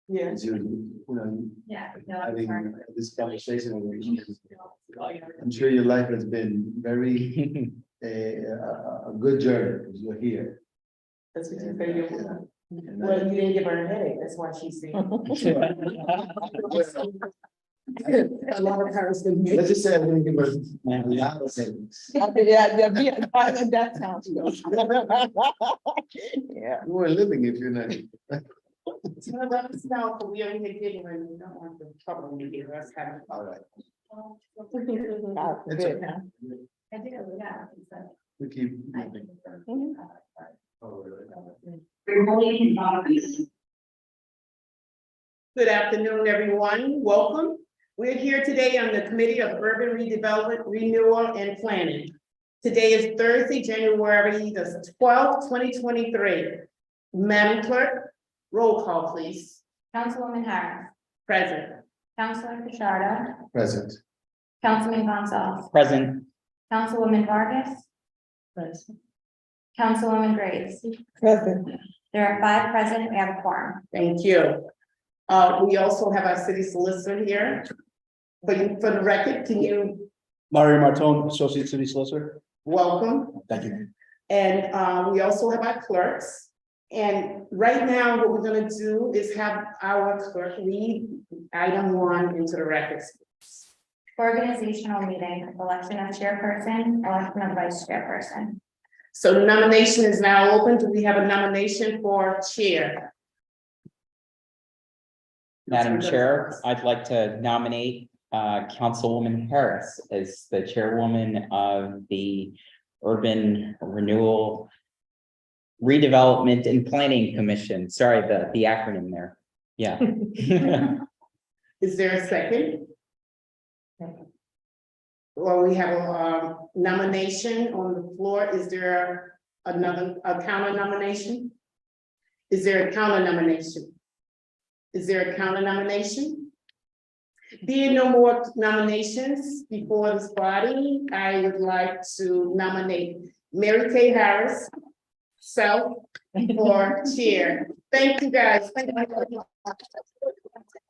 Yeah. Yeah. Having this conversation with you. I'm sure your life has been very, a good journey, because you're here. That's what you say. You And Well, you didn't give her a headache, that's why she's saying. A lot of times than me. Let's just say I didn't give her a lot of things. That sounds good. Yeah. You weren't living if you're not. So let us know, but we only get getting when we don't want the trouble in here, that's kind of. All right. Good. It's okay. I did, yeah. We keep. Good afternoon, everyone. Welcome. We're here today on the Committee of Urban Redevelopment, Renewal and Planning. Today is Thursday, January the 12th, 2023. Madam Clerk, roll call, please. Councilwoman Harris, Present. Councilor Pichardo, Present. Councilman Gonzalez, Present. Councilwoman Vargas, Present. Councilwoman Graves. Present. There are 5 present, we have a quorum. Thank you. We also have our city solicitor here. But for the record, can you Mario Martone, Associate City Solicitor. welcome? Thank you. And we also have our clerks. And right now, what we're gonna do is have our clerk read item 1 into the records. Organizational meeting, election of chairperson, election of vice chairperson. So nomination is now open. Do we have a nomination for chair? Madam Chair, I'd like to nominate Councilwoman Harris as the chairwoman of the Urban Renewal, Redevelopment and Planning Commission. Sorry, the acronym there. Yeah. Is there a second? Well, we have a nomination on the floor. Is there a counter nomination? Is there a counter nomination? Is there a counter nomination? Being no more nominations before this body, I would like to nominate Mary Kay Harris, self, for chair. Thank you, guys. Thank you.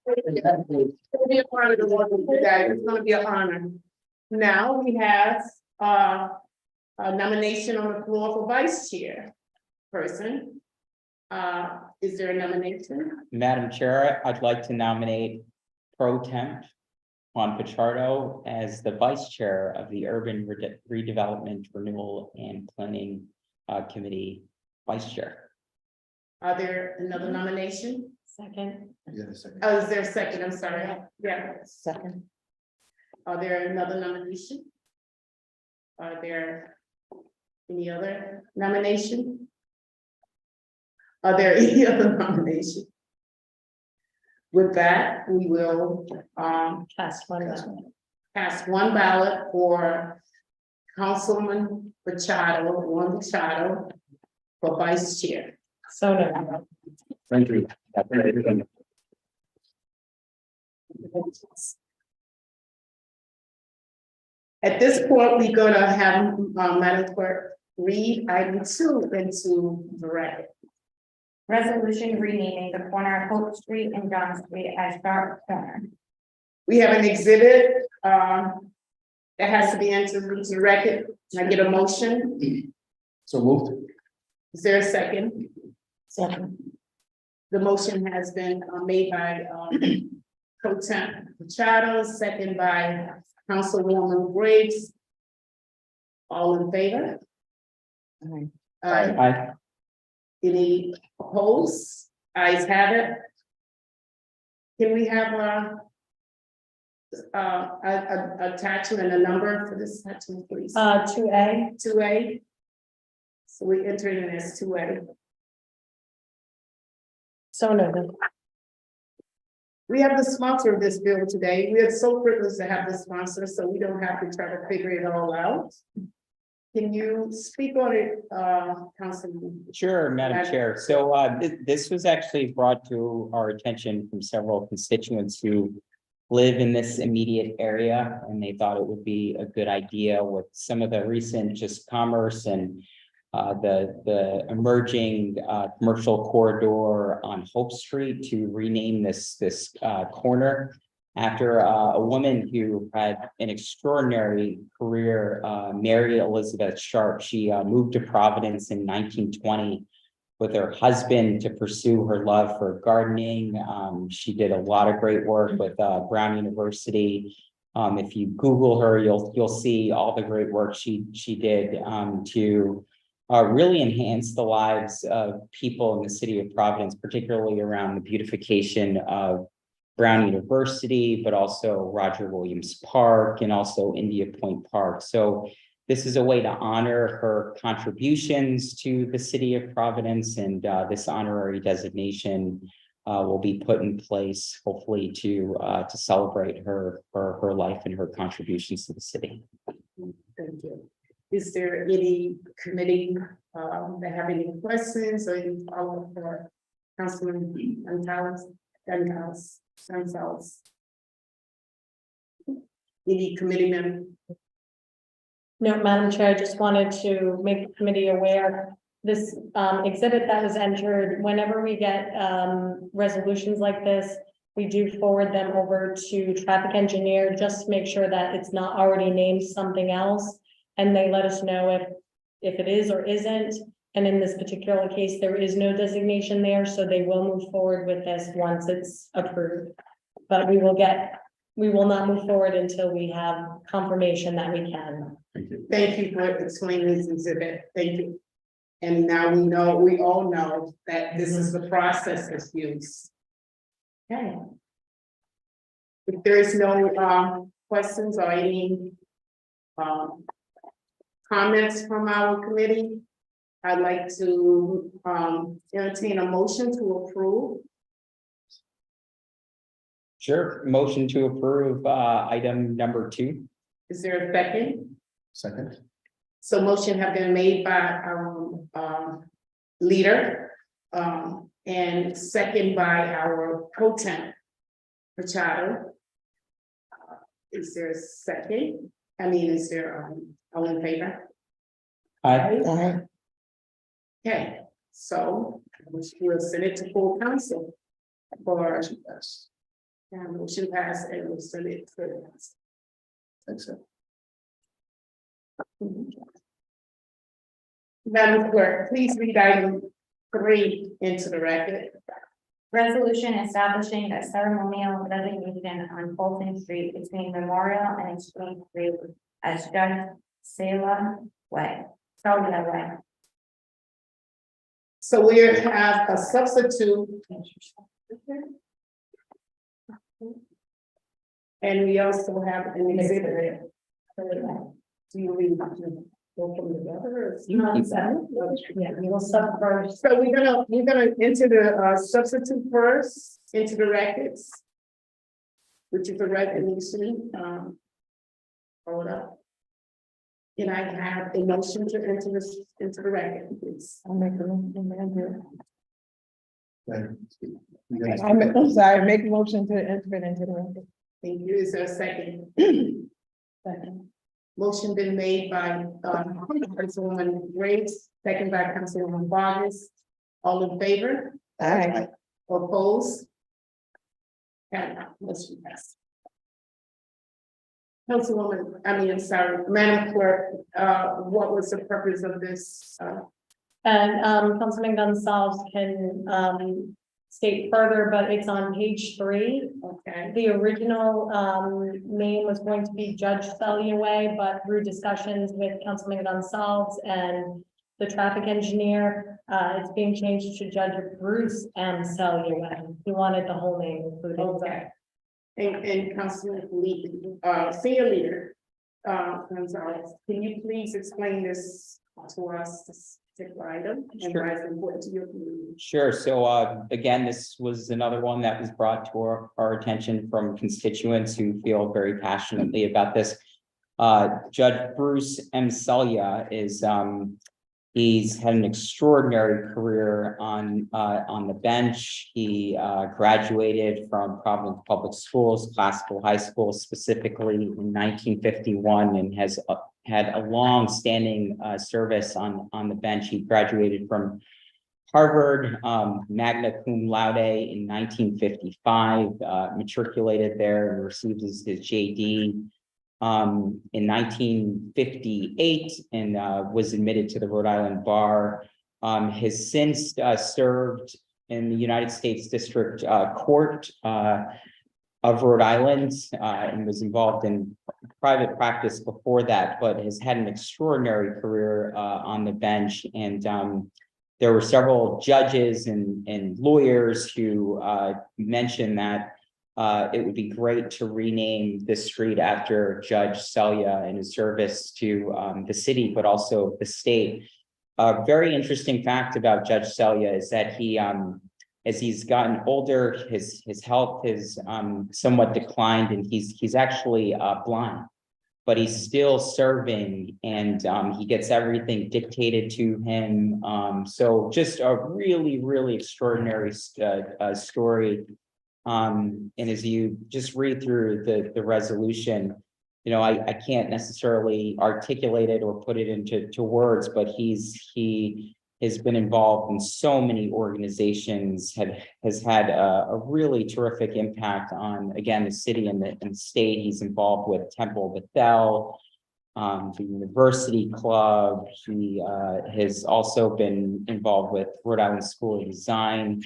It'll be an honor to work with you guys. It's gonna be an honor. Now we have a nomination on the floor for vice chair person. Is there a nomination? Madam Chair, I'd like to nominate Pro Temp Juan Pichardo as the vice chair of the Urban Redevelopment, Renewal and Planning Committee vice chair. Are there another nomination? Second. Yeah, a second. Oh, is there a second? I'm sorry. Yeah. Second. Are there another nomination? Are there any other nomination? Are there any other nomination? With that, we will cast one ballot for Councilman Machado for vice chair. So Thank you. at this point, we're gonna have Madam Clerk read item 2 into the record. Resolution renaming the corner of Hope Street and John Street as Sharp Corner. We have an exhibit that has to be entered into the record. Can I get a motion? So moved. Is there a second? Second. The motion has been made by Pro Temp Machado, second by Councilwoman Graves. All in favor? Aye. Aye. Any opposed? Ayes have it. Can we have a attachment and a number for this attachment, please? 2A. 2A. So we enter it in as 2A. So noted. We have the sponsor of this bill today. We are so privileged to have the sponsor, so we don't have to try to figure it all out. Can you speak on it, Councilman? Sure, Madam Chair. So this was actually brought to our attention from several constituents who live in this immediate area, and they thought it would be a good idea with some of the recent just commerce and the emerging commercial corridor on Hope Street to rename this corner after a woman who had an extraordinary career, Mary Elizabeth Sharp. She moved to Providence in 1920 with her husband to pursue her love for gardening. She did a lot of great work with Brown University. If you Google her, you'll see all the great work she did to really enhance the lives of people in the city of Providence, particularly around the beautification of Brown University, but also Roger Williams Park and also India Point Park. So this is a way to honor her contributions to the city of Providence, and this honorary designation will be put in place, hopefully, to celebrate her life and her contributions to the city. Thank you. Is there any committee that have any questions or any follow-up for Councilman Gonzalez? Any committee member? No, Madam Chair, I just wanted to make the committee aware, this exhibit that was entered, whenever we get resolutions like this, we do forward them over to traffic engineer, just to make sure that it's not already named something else. And they let us know if it is or isn't. And in this particular case, there is no designation there, so they will move forward with this once it's approved. But we will not move forward until we have confirmation that we can. Thank you. Thank you for explaining this exhibit. Thank you. And now we all know that this is the process that's used. Okay. If there is no questions or any comments from our committee, I'd like to entertain a motion to approve. Sure, motion to approve item number 2. Is there a second? Second. So motion have been made by our leader and second by our pro temp, Machado. Is there a second? Is there all in favor? Aye. Okay, so we'll send it to full council for motion pass and we'll send it to. Thanks, sir. Madam Clerk, please read item 3 into the record. Resolution establishing a ceremonial designation on Fulton Street between Memorial and Exchange Street as Judge Saleh Way. So we have a substitute. And we also have an exhibit. Do you read go from together? Yeah, we will start first. So we're gonna enter the substitute first into the records, which is a resolution. Hold up. Can I have a motion to enter this into the record, please? I'll make a motion. I'm sorry, make a motion to enter it into the record. Thank you. Is there a second? Second. Motion been made by Councilwoman Graves, second by Councilwoman Vargas. All in favor? Aye. Opposed? And motion passed. Councilwoman, Madam Clerk, what was the purpose of this? And Councilman Gonzalez can state further, but it's on page 3. Okay, The original name was going to be Judge Way, but through discussions with Councilman Gonzalez and the traffic engineer, it's being changed to Judge Bruce M. Way. He wanted the whole name included. okay. And Councilman Senior Leader, Gonzalez, can you please explain this to us, this particular item? And Sure. why it's important to your community? Sure. So again, this was another one that was brought to our attention from constituents who feel very passionately about this. Judge Bruce M. is he's had an extraordinary career on the bench. He graduated from Providence Public Schools, Classical High School, specifically in 1951, and has had a long-standing service on the bench. He graduated from Harvard, magna cum laude in 1955, matriculated there and received his JD in 1958 and was admitted to the Rhode Island Bar. Has since served in the United States District Court of Rhode Island and was involved in private practice before that, but has had an extraordinary career on the bench. And there were several judges and lawyers who mentioned that it would be great to rename this street after Judge Selya and his service to the city, but also the state. A very interesting fact about Judge Selya is that he, as he's gotten older, his health has somewhat declined, and he's actually blind, but he's still serving, and he gets everything dictated to him. So just a really, really extraordinary story. And as you just read through the resolution, you know, I can't necessarily articulate it or put it into words, but he has been involved in so many organizations, has had a really terrific impact on, again, the city and the state. He's involved with Temple Bethel, the University Club. He has also been involved with Rhode Island School of Design.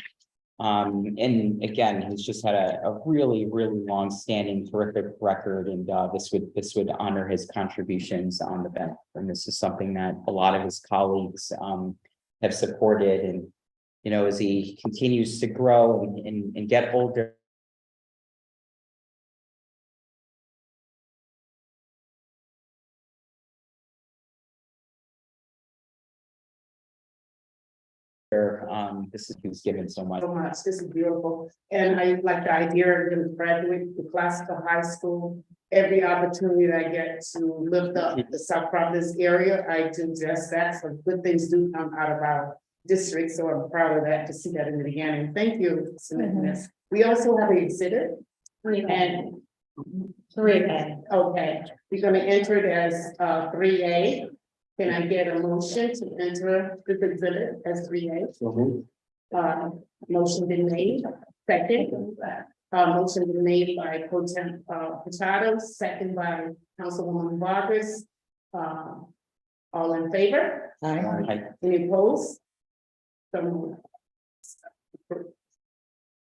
And again, he's just had a really, really long-standing, terrific record, and this would honor his contributions on the bench. And this is something that a lot of his colleagues have supported. And you know, as he continues to grow and get older, he was given so much. So much. This is beautiful. And I like the idea of them graduate the classical high school. Every opportunity that I get to lift up the South Providence area, I do just that. So good things do come out of our district. So I'm proud of that to see that in the beginning. Thank you for submitting this. We also have an exhibit. And 3A. okay, we're gonna enter it as 3A. Can I get a motion to enter this exhibit as 3A? So moved. Motion been made, second. Motion been made by Pro Tem Pachado, second by Councilwoman Vargas. All in favor? Aye. Any opposed? So moved.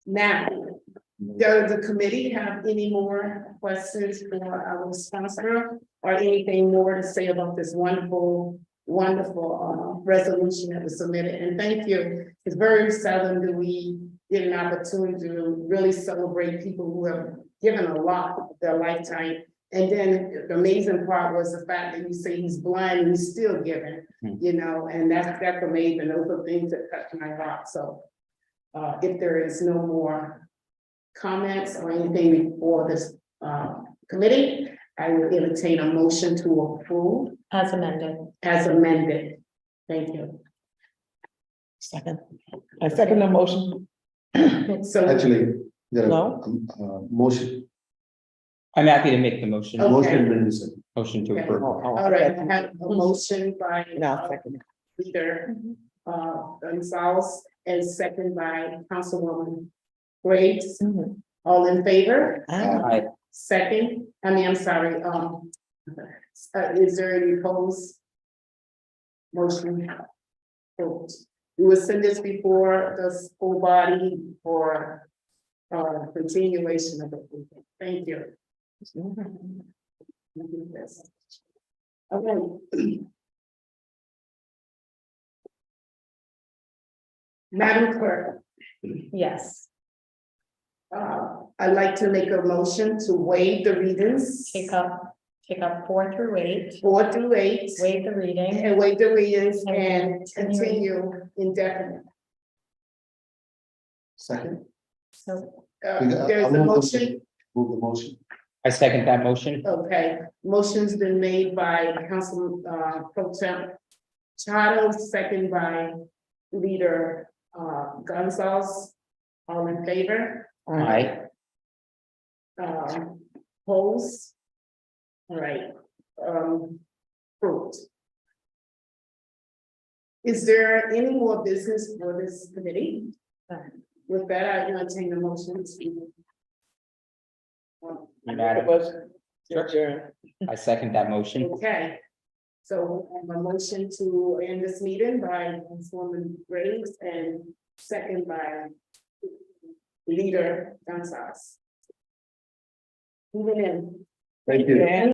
Now, does the committee have any more questions for our sponsor or anything more to say about this wonderful, wonderful resolution that was submitted? And thank you. It's very seldom do we get an opportunity to really celebrate people who have given a lot of their lifetime. And then the amazing part was the fact that you say he's blind and he's still giving, you know, and that's amazing. Those are things that touch my heart. So if there is no more comments or anything before this committee, I will entertain a motion to approve As amended. as amended. Thank you. Second. I second the motion. So, Actually, there No. motion, I'm happy to make the motion. Okay. motion been seconded. Motion to Okay. approve. all right, I have a motion by No, second. leader Gonzalez and second by Councilwoman Graves. Mhm. All in favor? Aye. Second, I'm sorry, is there any opposed? Motion. Vote. We will send this before the school body for continuation of it. Thank you. Okay. Madam Clerk, Yes, I'd like to make a motion to waive the readings. take up 4 through 8, 4 through 8. waive the reading. And waive the readings and And continue indefinite. Second. So, There's a motion, Move the motion. I second that motion. okay, motion's been made by Council Pro Tem Chado, second by Leader Gonzalez. All in favor? Aye. Opposed? All right, approved. Is there any more business for this committee? With that, I entertain the motion to. Sure. I second that motion. Okay. So I have a motion to end this meeting by Councilwoman Graves and second by Leader Gonzalez. Moving in. Thank you.